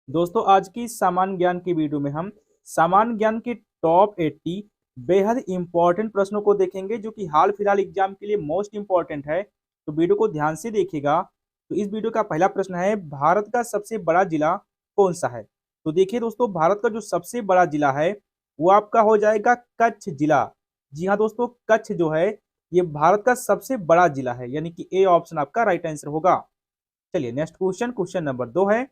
दोस्तों आज की सामान्य ज्ञान की वीडियो में हम सामान्य ज्ञान के टॉप 80 बेहद इंपॉर्टेंट प्रश्नों को देखेंगे जो कि हाल फिलहाल एग्जाम के लिए मोस्ट इंपॉर्टेंट है। तो वीडियो को ध्यान से देखिएगा। तो इस वीडियो का पहला प्रश्न है, भारत का सबसे बड़ा जिला कौन सा है? तो देखिए दोस्तों, भारत का जो सबसे बड़ा जिला है वो आपका हो जाएगा कच्छ जिला। जी हाँ दोस्तों, कच्छ जो है ये भारत का सबसे बड़ा जिला है, यानी कि ए ऑप्शन आपका राइट आंसर होगा। चलिए नेक्स्ट क्वेश्चन, क्वेश्चन नंबर 2 है,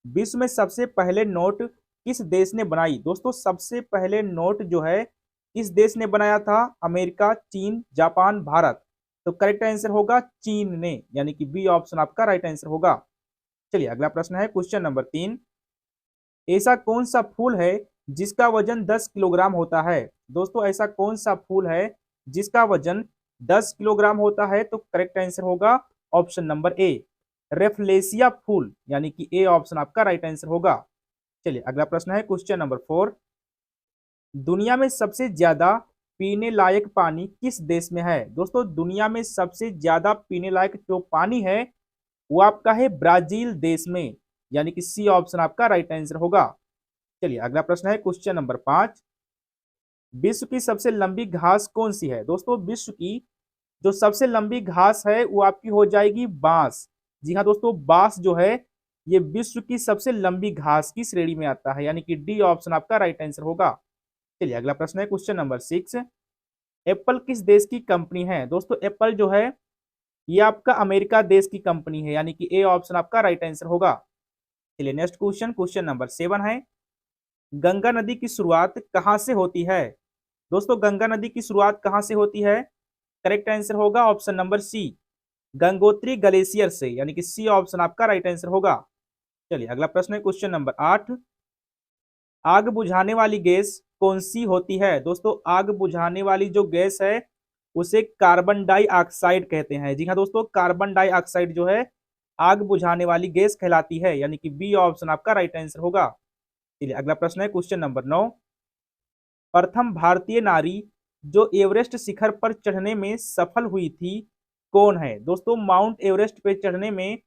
विश्व में सबसे पहले नोट किस देश ने बनाई? दोस्तों सबसे पहले नोट जो है किस देश ने बनाया था? अमेरिका, चीन, जापान, भारत। तो करेक्ट आंसर होगा चीन ने, यानी कि बी ऑप्शन आपका राइट आंसर होगा। चलिए अगला प्रश्न है, क्वेश्चन नंबर 3, ऐसा कौन सा फूल है जिसका वजन 10 किलोग्राम होता है? दोस्तों ऐसा कौन सा फूल है जिसका वजन 10 किलोग्राम होता है? तो करेक्ट आंसर होगा ऑप्शन नंबर ए, रेफलेसिया फूल, यानी कि ए ऑप्शन आपका राइट आंसर होगा। चलिए अगला प्रश्न है, क्वेश्चन नंबर 4, दुनिया में सबसे ज्यादा पीने लायक पानी किस देश में है? दोस्तों दुनिया में सबसे ज्यादा पीने लायक जो पानी है वो आपका है ब्राजील देश में, यानी कि सी ऑप्शन आपका राइट आंसर होगा। चलिए अगला प्रश्न है, क्वेश्चन नंबर 5, विश्व की सबसे लंबी घास कौन सी है? दोस्तों विश्व की जो सबसे लंबी घास है वो आपकी हो जाएगी बांस। जी हाँ दोस्तों, बांस जो है ये विश्व की सबसे लंबी घास की श्रेणी में आता है, यानी कि डी ऑप्शन आपका राइट आंसर होगा। चलिए अगला प्रश्न है, क्वेश्चन नंबर 6, एप्पल किस देश की कंपनी है? दोस्तों एप्पल जो है ये आपका अमेरिका देश की कंपनी है, यानी कि ए ऑप्शन आपका राइट आंसर होगा। चलिए नेक्स्ट क्वेश्चन, क्वेश्चन नंबर 7 है, गंगा नदी की शुरुआत कहाँ से होती है? दोस्तों गंगा नदी की शुरुआत कहाँ से होती है? करेक्ट आंसर होगा option number C, Gangotri glacier से, यानी कि सी ऑप्शन आपका राइट आंसर होगा। चलिए अगला प्रश्न है, क्वेश्चन नंबर 8, आग बुझाने वाली गैस कौन सी होती है? दोस्तों आग बुझाने वाली जो गैस है उसे कार्बन डाइऑक्साइड कहते हैं। जी हाँ दोस्तों, कार्बन डाइऑक्साइड जो है आग बुझाने वाली गैस कहलाती है, यानी कि बी ऑप्शन आपका राइट आंसर होगा। चलिए अगला प्रश्न है, क्वेश्चन नंबर 9, प्रथम भारतीय नारी जो एवरेस्ट शिखर पर चढ़ने में सफल हुई थी कौन है? दोस्तों माउंट एवरेस्ट पे चढ़ने में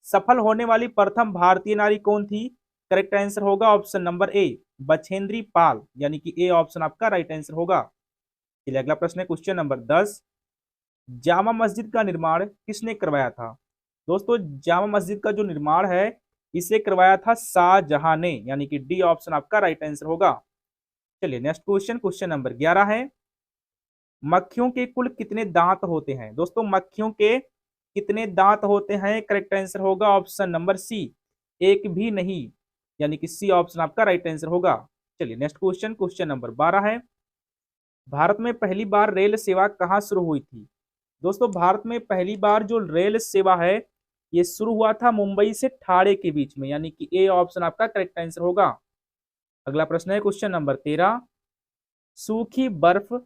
सफल होने वाली प्रथम भारतीय नारी कौन थी? करेक्ट आंसर होगा option number A, Bachendri Pal, यानी कि ए ऑप्शन आपका राइट आंसर होगा। चलिए अगला प्रश्न है, क्वेश्चन नंबर 10, जामा मस्जिद का निर्माण किसने करवाया था? दोस्तों जामा मस्जिद का जो निर्माण है इसे करवाया था शाहजहां ने, यानी कि डी ऑप्शन आपका राइट आंसर होगा। चलिए नेक्स्ट क्वेश्चन, क्वेश्चन नंबर 11 है, मक्खियों के कुल कितने दांत होते हैं? दोस्तों मक्खियों के कितने दांत होते हैं? करेक्ट आंसर होगा ऑप्शन नंबर सी, एक भी नहीं, यानी कि सी ऑप्शन आपका राइट आंसर होगा। चलिए नेक्स्ट क्वेश्चन, क्वेश्चन नंबर 12 है, भारत में पहली बार रेल सेवा कहाँ शुरू हुई थी? दोस्तों भारत में पहली बार जो रेल सेवा है ये शुरू हुआ था मुंबई से ठाणे के बीच में, यानी कि ए ऑप्शन आपका करेक्ट आंसर होगा। अगला प्रश्न है, क्वेश्चन नंबर 13, सूखी बर्फ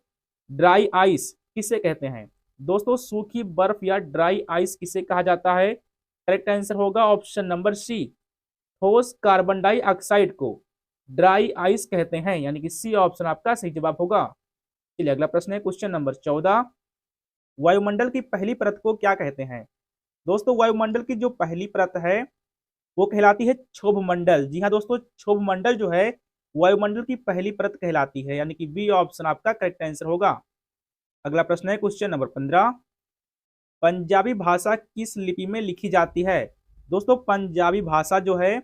ड्राई आइस किसे कहते हैं? दोस्तों सूखी बर्फ या ड्राई आइस किसे कहा जाता है? करेक्ट आंसर होगा ऑप्शन नंबर सी, ठोस कार्बन डाइऑक्साइड को ड्राई आइस कहते हैं, यानी कि सी ऑप्शन आपका सही जवाब होगा। चलिए अगला प्रश्न है, क्वेश्चन नंबर 14, वायुमंडल की पहली परत को क्या कहते हैं? दोस्तों वायुमंडल की जो पहली परत है वो कहलाती है क्षोभ मंडल। जी हाँ दोस्तों, क्षोभ मंडल जो है वायुमंडल की पहली परत कहलाती है, यानी कि बी ऑप्शन आपका करेक्ट आंसर होगा। अगला प्रश्न है, क्वेश्चन नंबर 15, पंजाबी भाषा किस लिपि में लिखी जाती है? दोस्तों पंजाबी भाषा जो है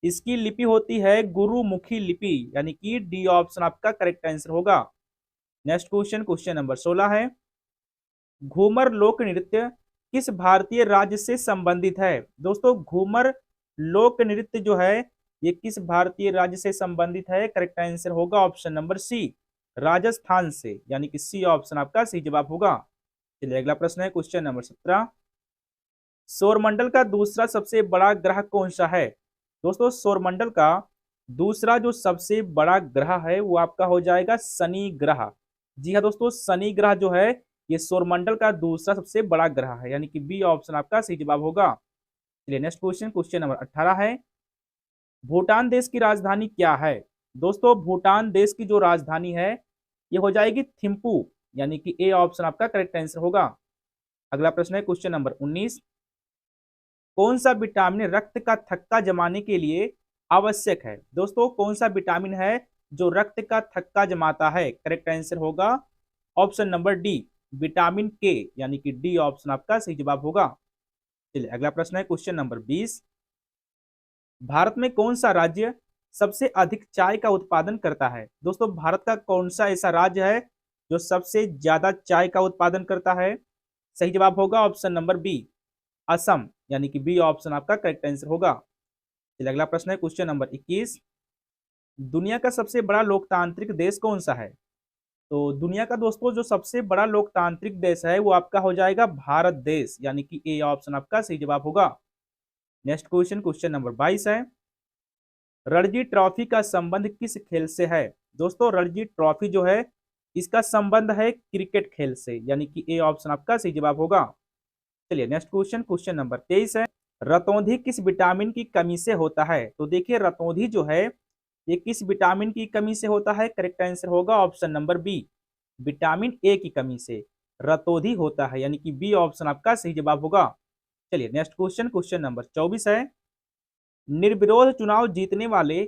इसकी लिपि होती है गुरुमुखी लिपि, यानी कि डी ऑप्शन आपका करेक्ट आंसर होगा। नेक्स्ट क्वेश्चन, क्वेश्चन नंबर 16 है, घूमर लोक नृत्य किस भारतीय राज्य से संबंधित है? दोस्तों घूमर लोक नृत्य जो है ये किस भारतीय राज्य से संबंधित है? करेक्ट आंसर होगा ऑप्शन नंबर सी, राजस्थान से, यानी कि सी ऑप्शन आपका सही जवाब होगा। चलिए अगला प्रश्न है, क्वेश्चन नंबर 17, सौरमंडल का दूसरा सबसे बड़ा ग्रह कौन सा है? दोस्तों सौरमंडल का दूसरा जो सबसे बड़ा ग्रह है वो आपका हो जाएगा शनि ग्रह। जी हाँ दोस्तों, शनि ग्रह जो है ये सौरमंडल का दूसरा सबसे बड़ा ग्रह है, यानी कि बी ऑप्शन आपका सही जवाब होगा। चलिए नेक्स्ट क्वेश्चन, क्वेश्चन नंबर 18 है, भूटान देश की राजधानी क्या है? दोस्तों भूटान देश की जो राजधानी है ये हो जाएगी थिम्पू, यानी कि ए ऑप्शन आपका करेक्ट आंसर होगा। अगला प्रश्न है, क्वेश्चन नंबर 19, कौन सा विटामिन रक्त का थक्का जमाने के लिए आवश्यक है। दोस्तों कौन सा विटामिन है जो रक्त का थक्का जमाता है? करेक्ट आंसर होगा ऑप्शन नंबर डी, विटामिन के, यानी कि डी ऑप्शन आपका सही जवाब होगा। चलिए अगला प्रश्न है क्वेश्चन नंबर 20। भारत में कौन सा राज्य सबसे अधिक चाय का उत्पादन करता है? दोस्तों भारत का कौन सा ऐसा राज्य है जो सबसे ज्यादा चाय का उत्पादन करता है? सही जवाब होगा ऑप्शन नंबर बी, असम, यानी कि बी ऑप्शन आपका करेक्ट आंसर होगा। चलिए अगला प्रश्न है क्वेश्चन नंबर 21। दुनिया का सबसे बड़ा लोकतांत्रिक देश कौन सा है? तो दुनिया का दोस्तों जो सबसे बड़ा लोकतांत्रिक देश है वो आपका हो जाएगा भारत देश, यानी कि ए ऑप्शन आपका सही जवाब होगा। नेक्स्ट क्वेश्चन, क्वेश्चन नंबर 22 है, रणजी ट्रॉफी का संबंध किस खेल से है? दोस्तों रणजी ट्रॉफी जो है इसका संबंध है क्रिकेट खेल से, यानी कि ए ऑप्शन आपका सही जवाब होगा। चलिए नेक्स्ट क्वेश्चन, क्वेश्चन नंबर 23 है, रतौंधी किस विटामिन की कमी से होता है? तो देखिए रतौंधी जो है ये किस विटामिन की कमी से होता है? करेक्ट आंसर होगा option number B, vitamin A की कमी से रतौंधी होता है, यानी कि बी ऑप्शन आपका सही जवाब होगा। चलिए नेक्स्ट क्वेश्चन, क्वेश्चन नंबर 24 है, निर्विरोध चुनाव जीतने वाले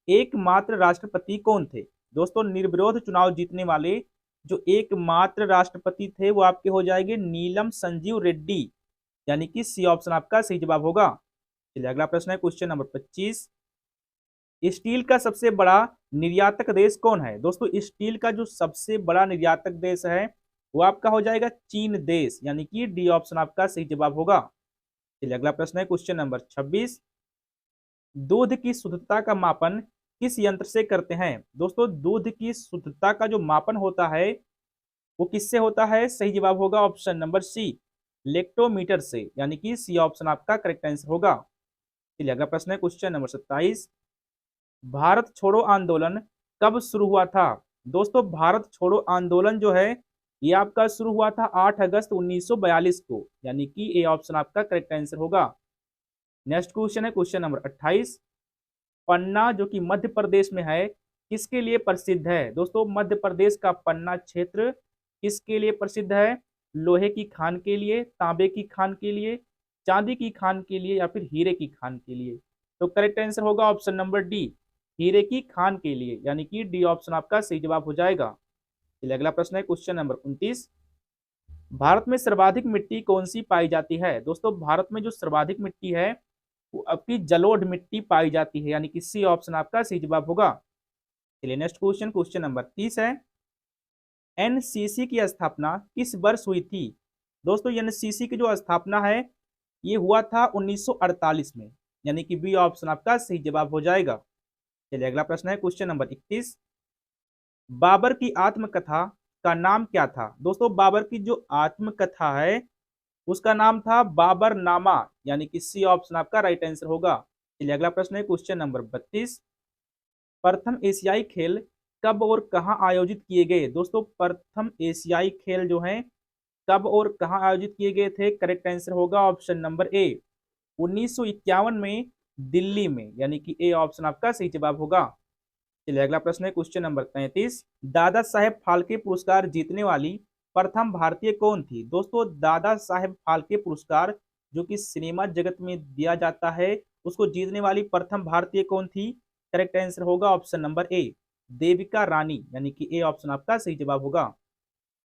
एकमात्र राष्ट्रपति कौन थे? दोस्तों निर्विरोध चुनाव जीतने वाले जो एकमात्र राष्ट्रपति थे वो आपके हो जाएंगे नीलम संजीव रेड्डी, यानी कि सी ऑप्शन आपका सही जवाब होगा। चलिए अगला प्रश्न है क्वेश्चन नंबर 25। स्टील का सबसे बड़ा निर्यातक देश कौन है? दोस्तों स्टील का जो सबसे बड़ा निर्यातक देश है वो आपका हो जाएगा चीन देश, यानी कि डी ऑप्शन आपका सही जवाब होगा। चलिए अगला प्रश्न है क्वेश्चन नंबर 26। दूध की शुद्धता का मापन किस यंत्र से करते हैं? दोस्तों दूध की शुद्धता का जो मापन होता है वो किससे होता है? सही जवाब होगा ऑप्शन नंबर सी, लेक्टोमीटर से, यानी कि सी ऑप्शन आपका करेक्ट आंसर होगा। चलिए अगला प्रश्न है क्वेश्चन नंबर 27। भारत छोड़ो आंदोलन कब शुरू हुआ था? दोस्तों भारत छोड़ो आंदोलन जो है ये आपका शुरू हुआ था 8 अगस्त 1942 को, यानी कि ए ऑप्शन आपका करेक्ट आंसर होगा। नेक्स्ट क्वेश्चन है क्वेश्चन नंबर 28। पन्ना जो कि मध्य प्रदेश में है किसके लिए प्रसिद्ध है? दोस्तों मध्य प्रदेश का पन्ना क्षेत्र किसके लिए प्रसिद्ध है? लोहे की खान के लिए, तांबे की खान के लिए, चांदी की खान के लिए, या फिर हीरे की खान के लिए? तो करेक्ट आंसर होगा ऑप्शन नंबर डी, हीरे की खान के लिए, यानी कि डी ऑप्शन आपका सही जवाब हो जाएगा। चलिए अगला प्रश्न है क्वेश्चन नंबर 29। भारत में सर्वाधिक मिट्टी कौन सी पाई जाती है? दोस्तों भारत में जो सर्वाधिक मिट्टी है वो आपकी जलोढ़ मिट्टी पाई जाती है, यानी कि सी ऑप्शन आपका सही जवाब होगा। चलिए नेक्स्ट क्वेश्चन, क्वेश्चन नंबर 30 है, एनसीसी की स्थापना किस वर्ष हुई थी? दोस्तों एनसीसी की जो स्थापना है ये हुआ था 1948 में, यानी कि बी ऑप्शन आपका सही जवाब हो जाएगा। चलिए अगला प्रश्न है क्वेश्चन नंबर 31। बाबर की आत्मकथा का नाम क्या था? दोस्तों बाबर की जो आत्मकथा है उसका नाम था बाबर नामा, यानी कि सी ऑप्शन आपका राइट आंसर होगा। चलिए अगला प्रश्न है क्वेश्चन नंबर 32। प्रथम एशियाई खेल कब और कहां आयोजित किए गए? दोस्तों प्रथम एशियाई खेल जो है कब और कहां आयोजित किए गए थे? करेक्ट आंसर होगा ऑप्शन नंबर ए, 1951 में दिल्ली में, यानी कि ए ऑप्शन आपका सही जवाब होगा। चलिए अगला प्रश्न है क्वेश्चन नंबर 33। दादा साहेब फाल्के पुरस्कार जीतने वाली प्रथम भारतीय कौन थी? दोस्तों दादा साहेब फाल्के पुरस्कार जो कि सिनेमा जगत में दिया जाता है उसको जीतने वाली प्रथम भारतीय कौन थी? करेक्ट आंसर होगा option number A, Devika Rani, यानी कि ए ऑप्शन आपका सही जवाब होगा।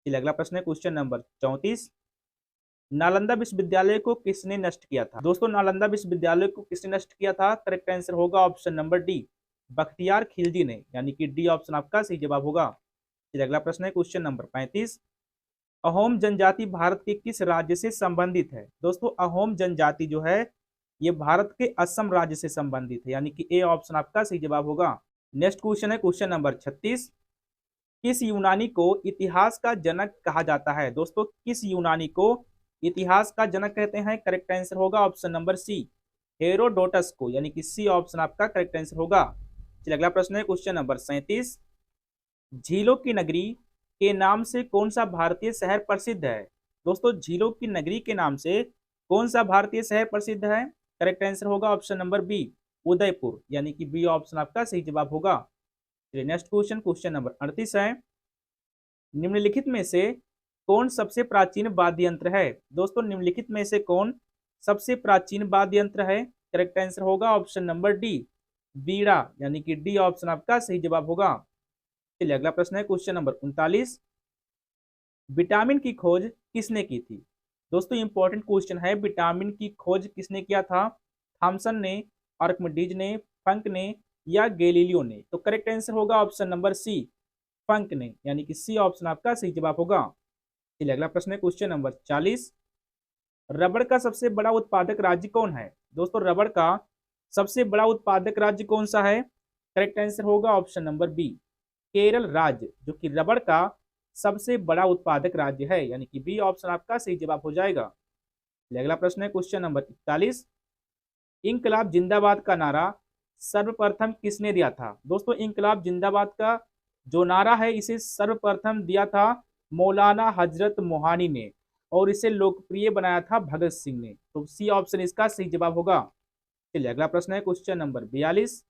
चलिए अगला प्रश्न है क्वेश्चन नंबर 34। नालंदा विश्वविद्यालय को किसने नष्ट किया था? दोस्तों नालंदा विश्वविद्यालय को किसने नष्ट किया था? करेक्ट आंसर होगा option number D, Bakhtiyar Khilji ने, यानी कि डी ऑप्शन आपका सही जवाब होगा। फिर अगला प्रश्न है क्वेश्चन नंबर 35। अहोम जनजाति भारत के किस राज्य से संबंधित है? दोस्तों अहोम जनजाति जो है ये भारत के असम राज्य से संबंधित है, यानी कि ए ऑप्शन आपका सही जवाब होगा। नेक्स्ट क्वेश्चन है क्वेश्चन नंबर 36। किस यूनानी को इतिहास का जनक कहा जाता है? दोस्तों किस यूनानी को इतिहास का जनक कहते हैं? करेक्ट आंसर होगा ऑप्शन नंबर सी, हेरोडोटस को, यानी कि सी ऑप्शन आपका करेक्ट आंसर होगा। चलिए अगला प्रश्न है क्वेश्चन नंबर 37। झीलों की नगरी के नाम से कौन सा भारतीय शहर प्रसिद्ध है? दोस्तों झीलों की नगरी के नाम से कौन सा भारतीय शहर प्रसिद्ध है? करेक्ट आंसर होगा ऑप्शन नंबर बी, उदयपुर, यानी कि बी ऑप्शन आपका सही जवाब होगा। चलिए नेक्स्ट क्वेश्चन, क्वेश्चन नंबर 38 है, निम्नलिखित में से कौन सबसे प्राचीन वाद्य यंत्र है? दोस्तों निम्नलिखित में से कौन सबसे प्राचीन वाद्य यंत्र है? करेक्ट आंसर होगा ऑप्शन नंबर डी, बीड़ा, यानी कि डी ऑप्शन आपका सही जवाब होगा। चलिए अगला प्रश्न है क्वेश्चन नंबर 39। विटामिन की खोज किसने की थी? दोस्तों इंपॉर्टेंट क्वेश्चन है, विटामिन की खोज किसने किया था? थॉमसन ने, आर्किमिडीज ने, फंक ने या गैलीलियो ने? तो करेक्ट आंसर होगा ऑप्शन नंबर सी, फंक ने, यानी कि सी ऑप्शन आपका सही जवाब होगा। चलिए अगला प्रश्न है क्वेश्चन नंबर 40। रबड़ का सबसे बड़ा उत्पादक राज्य कौन है? दोस्तों रबड़ का सबसे बड़ा उत्पादक राज्य कौन सा है? करेक्ट आंसर होगा ऑप्शन नंबर बी, केरल राज्य, जो कि रबड़ का सबसे बड़ा उत्पादक राज्य है, यानी कि बी ऑप्शन आपका सही जवाब हो जाएगा। अगला प्रश्न है क्वेश्चन नंबर 41। इंकलाब जिंदाबाद का नारा सर्वप्रथम किसने दिया था? दोस्तों इंकलाब जिंदाबाद का जो नारा है इसे सर्वप्रथम दिया था मौलाना हजरत मोहानी ने, और इसे लोकप्रिय बनाया था भगत सिंह ने। तो सी ऑप्शन इसका सही जवाब होगा। चलिए अगला प्रश्न है क्वेश्चन नंबर 42।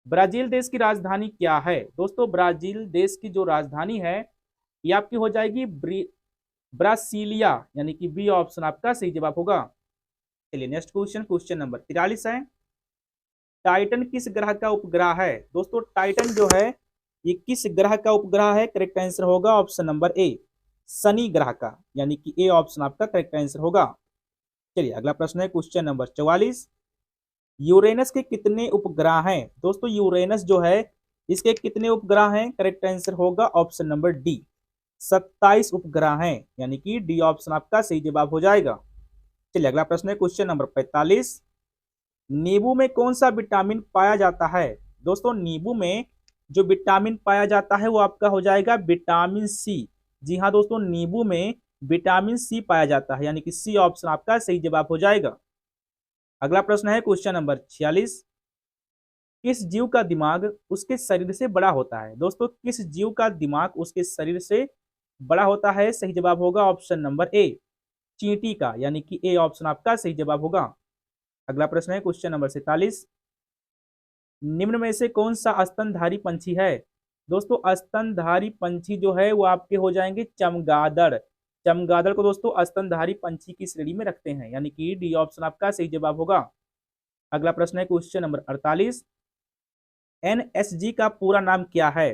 ब्राजील देश की राजधानी क्या है? दोस्तों ब्राजील देश की जो राजधानी है ये आपकी हो जाएगी ब्रासीलिया, यानी कि बी ऑप्शन आपका सही जवाब होगा। चलिए नेक्स्ट क्वेश्चन, क्वेश्चन नंबर 43 है। टाइटन किस ग्रह का उपग्रह है? दोस्तों टाइटन जो है ये किस ग्रह का उपग्रह है? करेक्ट आंसर होगा ऑप्शन नंबर ए, शनि ग्रह का, यानी कि ए ऑप्शन आपका करेक्ट आंसर होगा। चलिए अगला प्रश्न है क्वेश्चन नंबर 44। यूरेनस के कितने उपग्रह हैं? दोस्तों यूरेनस जो है इसके कितने उपग्रह हैं? करेक्ट आंसर होगा ऑप्शन नंबर डी, 27 उपग्रह हैं, यानी कि डी ऑप्शन आपका सही जवाब हो जाएगा। चलिए अगला प्रश्न है क्वेश्चन नंबर 45। नींबू में कौन सा विटामिन पाया जाता है? दोस्तों नींबू में जो विटामिन पाया जाता है वो आपका हो जाएगा विटामिन सी। जी हाँ दोस्तों, नींबू में विटामिन सी पाया जाता है, यानी कि सी ऑप्शन आपका सही जवाब हो जाएगा। अगला प्रश्न है क्वेश्चन नंबर 46। किस जीव का दिमाग उसके शरीर से बड़ा होता है? दोस्तों किस जीव का दिमाग उसके शरीर से बड़ा होता है? सही जवाब होगा ऑप्शन नंबर ए, चींटी का, यानी कि ए ऑप्शन आपका सही जवाब होगा। अगला प्रश्न है क्वेश्चन नंबर 47। निम्न में से कौन सा स्तनधारी पंछी है? दोस्तों स्तनधारी पंछी जो है वो आपके हो जाएंगे चमगादड़। चमगादड़ को दोस्तों स्तनधारी पंछी की श्रेणी में रखते हैं, यानी कि डी ऑप्शन आपका सही जवाब होगा। अगला प्रश्न है क्वेश्चन नंबर 48। एनएसजी का पूरा नाम क्या है?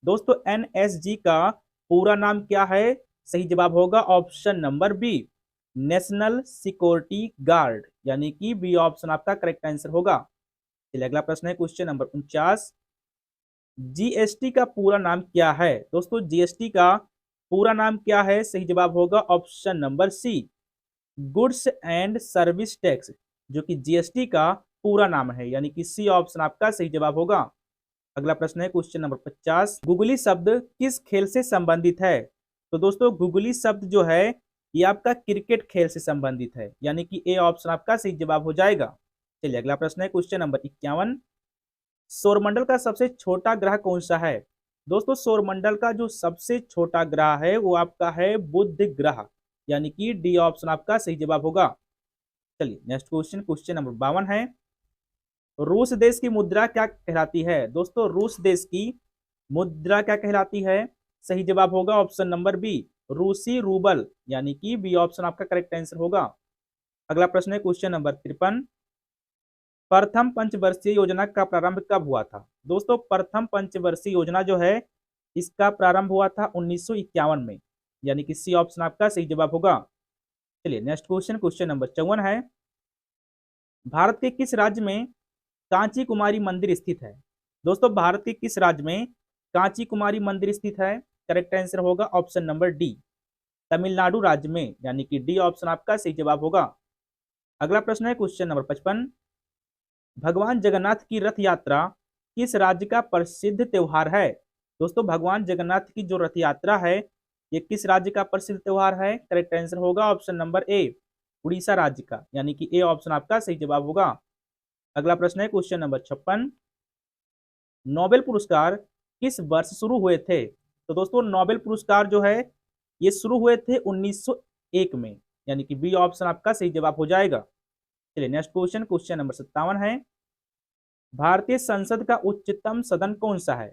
दोस्तों एनएसजी का पूरा नाम क्या है? सही जवाब होगा option number B, national security guard, यानी कि बी ऑप्शन आपका करेक्ट आंसर होगा। चलिए अगला प्रश्न है क्वेश्चन नंबर 49। जीएसटी का पूरा नाम क्या है? दोस्तों जीएसटी का पूरा नाम क्या है? सही जवाब होगा option number C, goods and service tax, जो कि जीएसटी का पूरा नाम है, यानी कि सी ऑप्शन आपका सही जवाब होगा। अगला प्रश्न है क्वेश्चन नंबर 50। गुगली शब्द किस खेल से संबंधित है? तो दोस्तों गुगली शब्द जो है ये आपका क्रिकेट खेल से संबंधित है, यानी कि ए ऑप्शन आपका सही जवाब हो जाएगा। चलिए अगला प्रश्न है क्वेश्चन नंबर 51। सौरमंडल का सबसे छोटा ग्रह कौन सा है? दोस्तों सौरमंडल का जो सबसे छोटा ग्रह है वो आपका है बुध ग्रह, यानी कि डी ऑप्शन आपका सही जवाब होगा। चलिए नेक्स्ट क्वेश्चन, क्वेश्चन नंबर 52 है। रूस देश की मुद्रा क्या कहलाती है? दोस्तों रूस देश की मुद्रा क्या कहलाती है? सही जवाब होगा ऑप्शन नंबर बी, रूसी रूबल, यानी कि बी ऑप्शन आपका करेक्ट आंसर होगा। अगला प्रश्न है क्वेश्चन नंबर 53। प्रथम पंचवर्षीय योजना का प्रारंभ कब हुआ था? दोस्तों प्रथम पंचवर्षीय योजना जो है इसका प्रारंभ हुआ था 1951 में, यानी कि सी ऑप्शन आपका सही जवाब होगा। चलिए नेक्स्ट क्वेश्चन, क्वेश्चन नंबर 54 है। भारत के किस राज्य में कांची कुमारी मंदिर स्थित है? दोस्तों भारत के किस राज्य में कांची कुमारी मंदिर स्थित है? करेक्ट आंसर होगा ऑप्शन नंबर डी, तमिलनाडु राज्य में, यानी कि डी ऑप्शन आपका सही जवाब होगा। अगला प्रश्न है क्वेश्चन नंबर 55। भगवान जगन्नाथ की रथ यात्रा किस राज्य का प्रसिद्ध त्योहार है? दोस्तों भगवान जगन्नाथ की जो रथ यात्रा है ये किस राज्य का प्रसिद्ध त्योहार है? करेक्ट आंसर होगा ऑप्शन नंबर ए, उड़ीसा राज्य का, यानी कि ए ऑप्शन आपका सही जवाब होगा। अगला प्रश्न है क्वेश्चन नंबर 56। नोबेल पुरस्कार किस वर्ष शुरू हुए थे? तो दोस्तों नोबेल पुरस्कार जो है ये शुरू हुए थे 1901 में, यानी कि बी ऑप्शन आपका सही जवाब हो जाएगा। चलिए नेक्स्ट क्वेश्चन, क्वेश्चन नंबर 57 है। भारतीय संसद का उच्चतम सदन कौन सा है?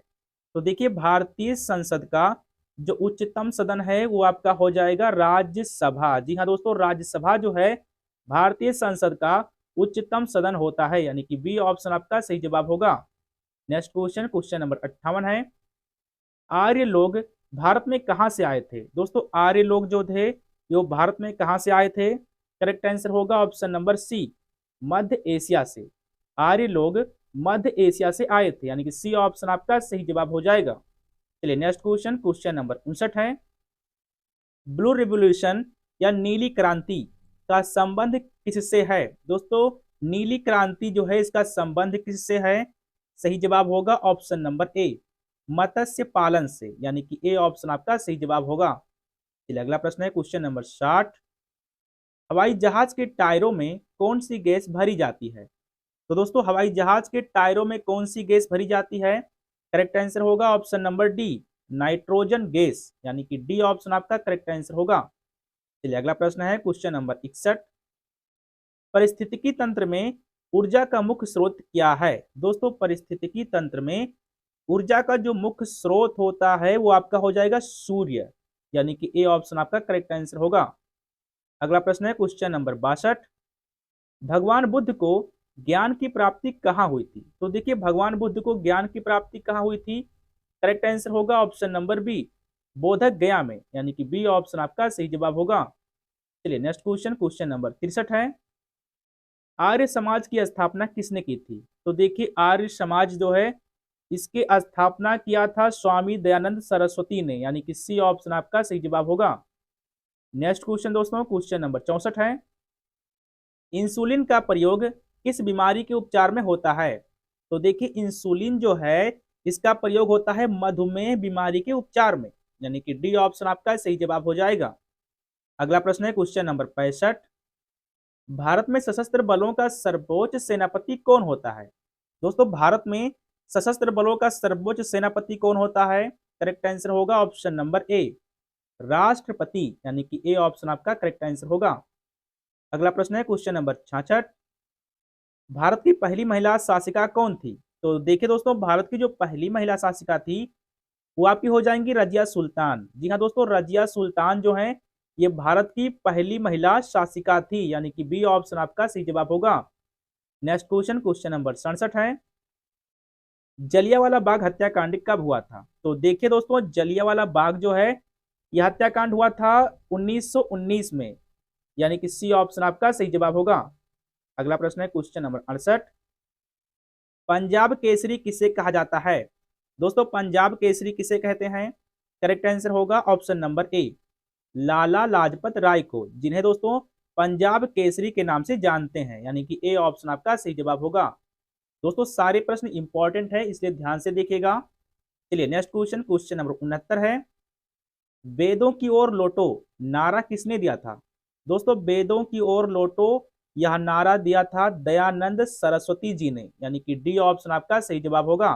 तो देखिए भारतीय संसद का जो उच्चतम सदन है वो आपका हो जाएगा राज्यसभा। जी हाँ दोस्तों, राज्यसभा जो है भारतीय संसद का उच्चतम सदन होता है, यानी कि बी ऑप्शन आपका सही जवाब होगा। नेक्स्ट क्वेश्चन, क्वेश्चन नंबर 58 है, आर्य लोग भारत में कहां से आए थे? दोस्तों आर्य लोग जो थे वो भारत में कहां से आए थे? करेक्ट आंसर होगा ऑप्शन नंबर सी, मध्य एशिया से। आर्य लोग मध्य एशिया से आए थे, यानी कि सी ऑप्शन आपका सही जवाब हो जाएगा। चलिए नेक्स्ट क्वेश्चन, क्वेश्चन नंबर 59 है, ब्लू रिवॉल्यूशन या नीली क्रांति का संबंध किससे है? दोस्तों नीली क्रांति जो है इसका संबंध किससे है? सही जवाब होगा ऑप्शन नंबर ए, मत्स्य पालन से, यानी कि ए ऑप्शन आपका सही जवाब होगा। चलिए अगला प्रश्न है क्वेश्चन नंबर 60, हवाई जहाज के टायरों में कौन सी गैस भरी जाती है? तो दोस्तों हवाई जहाज के टायरों में कौन सी गैस भरी जाती है? करेक्ट आंसर होगा option number D, nitrogen gas, यानी कि डी ऑप्शन आपका करेक्ट आंसर होगा। चलिए अगला प्रश्न है क्वेश्चन नंबर 61, परिस्थितिकी तंत्र में ऊर्जा का मुख्य स्रोत क्या है? दोस्तों परिस्थितिकी तंत्र में ऊर्जा का जो मुख्य स्रोत होता है वो आपका हो जाएगा सूर्य, यानी कि ए ऑप्शन आपका करेक्ट आंसर होगा। अगला प्रश्न है क्वेश्चन नंबर 62, भगवान बुद्ध को ज्ञान की प्राप्ति कहाँ हुई थी? तो देखिए भगवान बुद्ध को ज्ञान की प्राप्ति कहाँ हुई थी? करेक्ट आंसर होगा ऑप्शन नंबर बी, बोधक गया में, यानी कि बी ऑप्शन आपका सही जवाब होगा। चलिए नेक्स्ट क्वेश्चन, क्वेश्चन नंबर 63 है, आर्य समाज की स्थापना किसने की थी? तो देखिए आर्य समाज जो है इसकी स्थापना किया था स्वामी दयानंद सरस्वती ने, यानी कि सी ऑप्शन आपका सही जवाब होगा। नेक्स्ट क्वेश्चन दोस्तों, क्वेश्चन नंबर 64 है, इंसुलिन का प्रयोग किस बीमारी के उपचार में होता है? तो देखिए इंसुलिन जो है इसका प्रयोग होता है मधुमेह बीमारी के उपचार में, यानी कि डी ऑप्शन आपका सही जवाब हो जाएगा। अगला प्रश्न है क्वेश्चन नंबर 65, भारत में सशस्त्र बलों का सर्वोच्च सेनापति कौन होता है? दोस्तों भारत में सशस्त्र बलों का सर्वोच्च सेनापति कौन होता है? करेक्ट आंसर होगा ऑप्शन नंबर ए, राष्ट्रपति, यानी कि ए ऑप्शन आपका करेक्ट आंसर होगा। अगला प्रश्न है क्वेश्चन नंबर 66, भारत की पहली महिला शासिका कौन थी? तो देखिए दोस्तों भारत की जो पहली महिला शासिका थी वो आपकी हो जाएंगी रजिया सुल्तान। जी हाँ दोस्तों रजिया सुल्तान जो है ये भारत की पहली महिला शासिका थी, यानी कि बी ऑप्शन आपका सही जवाब होगा। नेक्स्ट क्वेश्चन, क्वेश्चन नंबर 67 है, जलियांवाला बाग हत्याकांड कब हुआ था? तो देखिए दोस्तों जलियांवाला बाग जो है यह हत्याकांड हुआ था 1919 में, यानी कि सी ऑप्शन आपका सही जवाब होगा। अगला प्रश्न है क्वेश्चन नंबर 68, पंजाब केसरी किसे कहा जाता है? दोस्तों पंजाब केसरी किसे कहते हैं? करेक्ट आंसर होगा option number A, Lala Lajpat Rai को, जिन्हें दोस्तों पंजाब केसरी के नाम से जानते हैं, यानी कि ए ऑप्शन आपका सही जवाब होगा। दोस्तों सारे प्रश्न इंपॉर्टेंट है इसलिए ध्यान से देखिएगा। चलिए नेक्स्ट क्वेश्चन, क्वेश्चन नंबर 69 है, वेदों की ओर लौटो नारा किसने दिया था? दोस्तों वेदों की ओर लौटो यह नारा दिया था दयानंद सरस्वती जी ने, यानी कि डी ऑप्शन आपका सही जवाब होगा।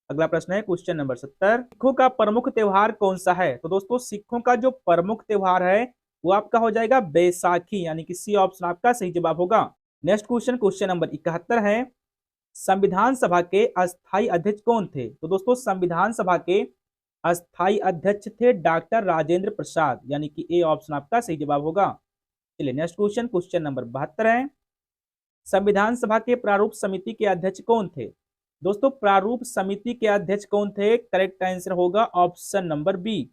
अगला प्रश्न है क्वेश्चन नंबर 70, सिखों का प्रमुख त्योहार कौन सा है? तो दोस्तों सिखों का जो प्रमुख त्योहार है वो आपका हो जाएगा बैसाखी, यानी कि सी ऑप्शन आपका सही जवाब होगा। नेक्स्ट क्वेश्चन, क्वेश्चन नंबर 71 है, संविधान सभा के अस्थायी अध्यक्ष कौन थे? तो दोस्तों संविधान सभा के अस्थायी अध्यक्ष थे डॉक्टर राजेंद्र प्रसाद, यानी कि ए ऑप्शन आपका सही जवाब होगा। चलिए नेक्स्ट क्वेश्चन, क्वेश्चन नंबर 72 है, संविधान सभा के प्रारूप समिति के अध्यक्ष कौन थे? दोस्तों प्रारूप समिति के अध्यक्ष कौन थे? करेक्ट आंसर होगा option number B,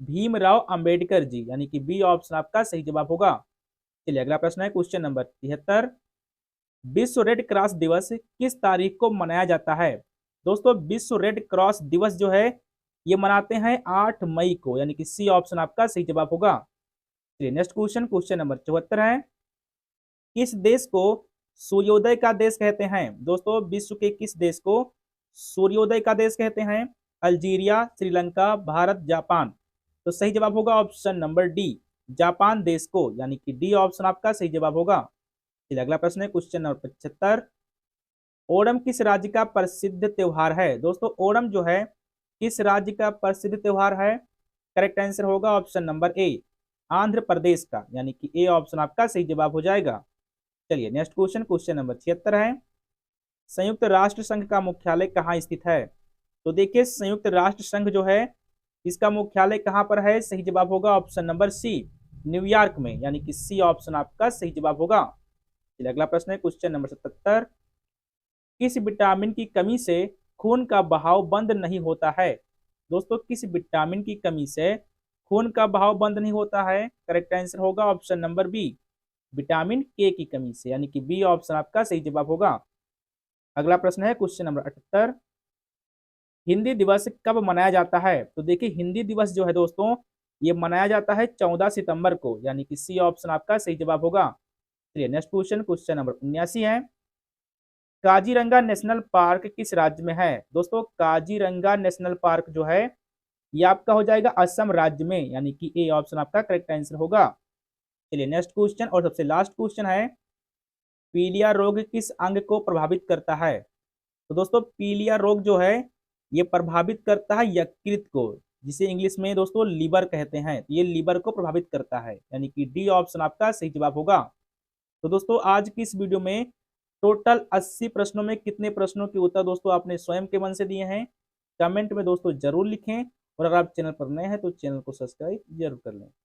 Bhimrao Ambedkar ji, यानी कि बी ऑप्शन आपका सही जवाब होगा। चलिए अगला प्रश्न है क्वेश्चन नंबर 73, विश्व रेड क्रॉस दिवस किस तारीख को मनाया जाता है? दोस्तों विश्व रेड क्रॉस दिवस जो है ये मनाते हैं 8 मई को, यानी कि सी ऑप्शन आपका सही जवाब होगा। चलिए नेक्स्ट क्वेश्चन, क्वेश्चन नंबर 74 है, किस देश को सूर्योदय का देश कहते हैं? दोस्तों विश्व के किस देश को सूर्योदय का देश कहते हैं? Algeria, Sri Lanka, Bharat, Japan. तो सही जवाब होगा ऑप्शन नंबर डी, जापान देश को, यानी कि डी ऑप्शन आपका सही जवाब होगा। चलिए अगला प्रश्न है क्वेश्चन नंबर 75, ओणम किस राज्य का प्रसिद्ध त्योहार है? दोस्तों ओणम जो है किस राज्य का प्रसिद्ध त्योहार है? करेक्ट आंसर होगा option number A, Andhra Pradesh का, यानी कि ए ऑप्शन आपका सही जवाब हो जाएगा। चलिए नेक्स्ट क्वेश्चन, क्वेश्चन नंबर 76 है, संयुक्त राष्ट्र संघ का मुख्यालय कहाँ स्थित है? तो देखिए संयुक्त राष्ट्र संघ जो है इसका मुख्यालय कहाँ पर है? सही जवाब होगा ऑप्शन नंबर सी, न्यूयॉर्क में, यानी कि सी ऑप्शन आपका सही जवाब होगा। चलिए अगला प्रश्न है क्वेश्चन नंबर 77। किस विटामिन की कमी से खून का बहाव बंद नहीं होता है? दोस्तों किस विटामिन की कमी से खून का बहाव बंद नहीं होता है? करेक्ट आंसर होगा ऑप्शन नंबर बी, विटामिन के की कमी से, यानी कि बी ऑप्शन आपका सही जवाब होगा। अगला प्रश्न है क्वेश्चन नंबर 78। हिंदी दिवस कब मनाया जाता है? तो देखिए हिंदी दिवस जो है दोस्तों ये मनाया जाता है 14 सितंबर को, यानी कि सी ऑप्शन आपका सही जवाब होगा। चलिए नेक्स्ट क्वेश्चन, क्वेश्चन नंबर 79 है। काजीरंगा नेशनल पार्क किस राज्य में है? दोस्तों काजीरंगा नेशनल पार्क जो है ये आपका हो जाएगा असम राज्य में, यानी कि ए ऑप्शन आपका करेक्ट आंसर होगा। चलिए नेक्स्ट क्वेश्चन और सबसे लास्ट क्वेश्चन है, पीलिया रोग किस अंग को प्रभावित करता है? तो दोस्तों पीलिया रोग जो है ये प्रभावित करता है यकृत को, जिसे इंग्लिश में दोस्तों लीवर कहते हैं। ये लीवर को प्रभावित करता है, यानी कि डी ऑप्शन आपका सही जवाब होगा। तो दोस्तों आज की इस वीडियो में टोटल 80 प्रश्नों में कितने प्रश्नों के उत्तर दोस्तों आपने स्वयं के मन से दिए हैं, कमेंट में दोस्तों जरूर लिखें। और अगर आप चैनल पर नए हैं तो चैनल को सब्सक्राइब जरूर कर लें। थैंक